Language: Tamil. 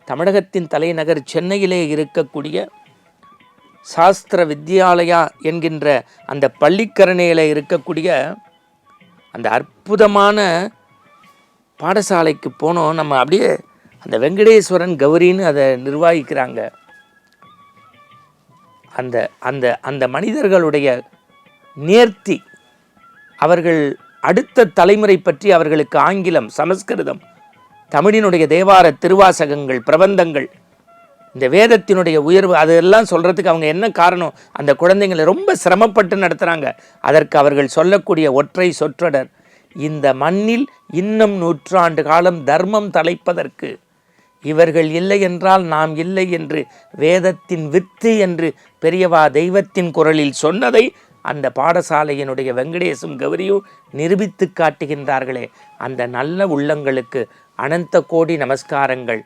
தமிழகத்தின் தலைநகர் சென்னையிலே இருக்கக்கூடிய சாஸ்திர வித்யாலயா என்கின்ற அந்த பள்ளிக்கரணையில் இருக்கக்கூடிய அந்த அற்புதமான பாடசாலைக்கு போனோம். நம்ம அப்படியே அந்த வெங்கடேஸ்வரன் கௌரின்னு அதை நிர்வகிக்கிறாங்க. அந்த அந்த அந்த மனிதர்களுடைய நேர்த்தி, அவர்கள் அடுத்த தலைமுறை பற்றி அவர்களுக்கு ஆங்கிலம், சமஸ்கிருதம், தமிழினுடைய தேவார திருவாசகங்கள், பிரபந்தங்கள், இந்த வேதத்தினுடைய உயர்வு, அதெல்லாம் சொல்கிறதுக்கு அவங்க என்ன காரணம்? அந்த குழந்தைங்களை ரொம்ப சிரமப்பட்டு நடத்துகிறாங்க. அதற்கு அவர்கள் சொல்லக்கூடிய ஒற்றை சொற்றொடர், இந்த மண்ணில் இன்னும் 100 ஆண்டு காலம் தர்மம் தலைப்பதற்கு இவர்கள் இல்லை என்றால் நாம் இல்லை என்று வேதத்தின் வித்து என்று பெரியவா தெய்வத்தின் குரலில் சொன்னதை அந்த பாடசாலையினுடைய வெங்கடேசும் கௌரியும் நிரூபித்து காட்டுகின்றார்களே. அந்த நல்ல உள்ளங்களுக்கு அனந்த கோடி நமஸ்காரங்கள்.